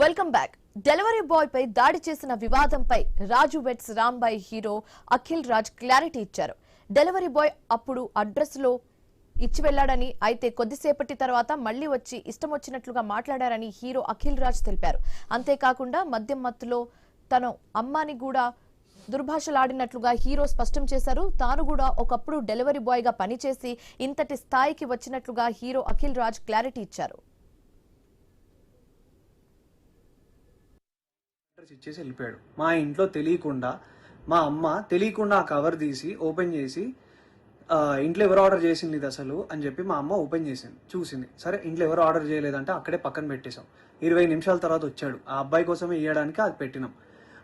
Welcome back. Delivery boy పై దాడి చేసిన వివాదంపై Raju weds Rambai hero Akhil Raj clarity ఇచ్చారు. డెలివరీ బాయ్ అప్పుడు అడ్రస్ లో ఇచ్చి వెళ్లాడని, అయితే కొద్దిసేపటి తర్వాత మళ్లీ వచ్చి ఇష్టం వచ్చినట్లుగా మాట్లాడారని హీరో అఖిల్ రాజ్ తెలిపారు. అంతేకాకుండా మద్యం మత్తులో తన అమ్మాని కూడా దుర్భాషలాడినట్లుగా హీరో స్పష్టం చేశారు. తాను కూడా ఒకప్పుడు డెలివరీ బాయ్ గా పనిచేసి ఇంతటి స్థాయికి వచ్చినట్లుగా హీరో అఖిల్ రాజ్ క్లారిటీ ఇచ్చారు. ఇచ్చేసి వెళ్ళిపోయాడు. మా ఇంట్లో తెలియకుండా మా అమ్మ తెలియకుండా ఆ కవర్ తీసి ఓపెన్ చేసి ఇంట్లో ఎవరు ఆర్డర్ చేసింది ఇది అసలు అని చెప్పి మా అమ్మ ఓపెన్ చేసింది, చూసింది. సరే ఇంట్లో ఎవరు ఆర్డర్ చేయలేదంటే అక్కడే పక్కన పెట్టేశాం. 20 నిమిషాల తర్వాత వచ్చాడు. ఆ అబ్బాయి కోసమే ఇవ్వడానికి అది పెట్టినాం.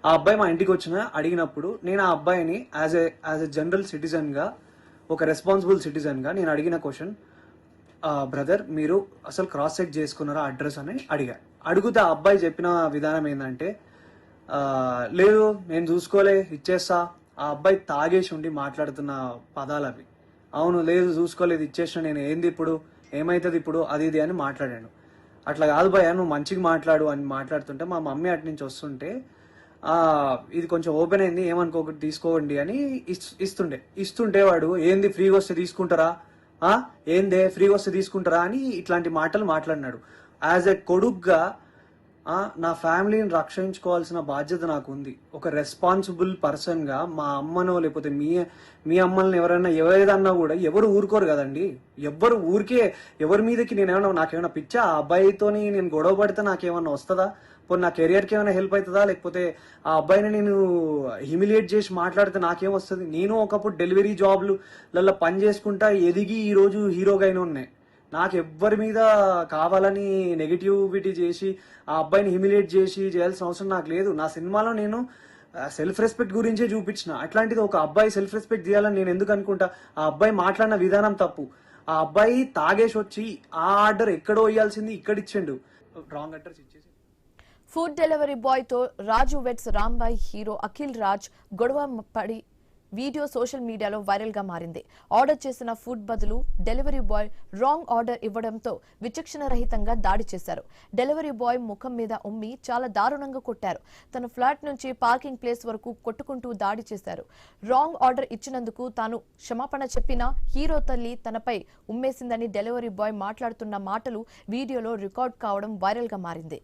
ఆ అబ్బాయి మా ఇంటికి అడిగినప్పుడు నేను ఆ అబ్బాయిని యాజ్ ఎ జనరల్ సిటిజన్గా, ఒక రెస్పాన్సిబుల్ సిటిజన్గా నేను అడిగిన క్వశ్చన్, బ్రదర్ మీరు అసలు క్రాస్ చెక్ చేసుకున్నారా అడ్రస్ అని అడిగితే ఆ అబ్బాయి చెప్పిన విధానం ఏంటంటే, లేదు నేను చూసుకోలే ఇచ్చేస్తా. ఆ అబ్బాయి తాగేసి ఉండి మాట్లాడుతున్న పదాలు అవి. అవును లేదు చూసుకోలేదు ఇచ్చేసిన, నేను ఏంది ఇప్పుడు ఏమవుతుంది ఇప్పుడు అది ఇది అని మాట్లాడాను. అట్లా కాదు భయ్యా నువ్వు మంచిగా మాట్లాడు అని మాట్లాడుతుంటే మా మమ్మీ అటు నుంచి వస్తుంటే ఇది కొంచెం ఓపెన్ అయింది ఏమనుకోకటి తీసుకోండి అని ఇస్తుంటే వాడు ఏంది ఫ్రీగా వస్తే తీసుకుంటారా, ఏందే ఫ్రీగా వస్తే తీసుకుంటారా అని ఇట్లాంటి మాటలు మాట్లాడినాడు. యాజ్ ఎ కొడుగ్గా నా ఫ్యామిలీని రక్షించుకోవాల్సిన బాధ్యత నాకు ఉంది. ఒక రెస్పాన్సిబుల్ పర్సన్గా మా అమ్మనో లేకపోతే మీ అమ్మల్ని ఎవరేదన్నా కూడా ఎవరు ఊరుకోరు కదండి. ఎవరి మీదకి నాకేమైనా పిచ్చా, ఆ అబ్బాయితోని నేను గొడవ పడితే నాకేమన్నా వస్తుందా, పోనీ నా కెరియర్కి ఏమైనా హెల్ప్ అవుతుందా, లేకపోతే ఆ అబ్బాయిని నేను హ్యూమిలియేట్ చేసి మాట్లాడితే నాకేం వస్తుంది. నేను ఒకప్పుడు డెలివరీ జాబ్లలో పని చేసుకుంటా ఎదిగి ఈరోజు హీరోగా అయినా ఉన్నాయి. నాకు ఎవ్వరి మీద కావాలని నెగిటివిటీ చేసి ఆ అబ్బాయిని హ్యూమిలియేట్ చేసి చేయాల్సిన అవసరం నాకు లేదు. నా సినిమాలో నేను సెల్ఫ్ రెస్పెక్ట్ గురించే చూపించిన. అట్లాంటిది ఒక అబ్బాయి సెల్ఫ్ రెస్పెక్ట్ చేయాలని నేను ఎందుకు అనుకుంటా? ఆ అబ్బాయి మాట్లాడిన విధానం తప్పు. ఆ అబ్బాయి తాగేసి వచ్చి ఆ ఆర్డర్ ఎక్కడో ఇవ్వాల్సింది ఇక్కడ ఇచ్చిండు, రాంగ్ అడ్రస్ ఇచ్చేసి. ఫుడ్ డెలివరీ బాయ్ తో రాజు వెట్స్ రాంబాయ్ హీరో అఖిల్ రాజ్ గొడవ పడి వీడియో సోషల్ మీడియాలో వైరల్ గా మారింది. ఆర్డర్ చేసిన ఫుడ్ బదులు డెలివరీ బాయ్ రాంగ్ ఆర్డర్ ఇవ్వడంతో విచక్షణ రహితంగా దాడి చేశారు. డెలివరీ బాయ్ ముఖం మీద ఉమ్మి చాలా దారుణంగా కొట్టారు. తన ఫ్లాట్ నుంచి పార్కింగ్ ప్లేస్ వరకు కొట్టుకుంటూ దాడి చేశారు. రాంగ్ ఆర్డర్ ఇచ్చినందుకు తాను క్షమాపణ చెప్పినా హీరో తల్లి తనపై ఉమ్మేసిందని డెలివరీ బాయ్ మాట్లాడుతున్న మాటలు వీడియోలో రికార్డ్ కావడం వైరల్ గా మారింది.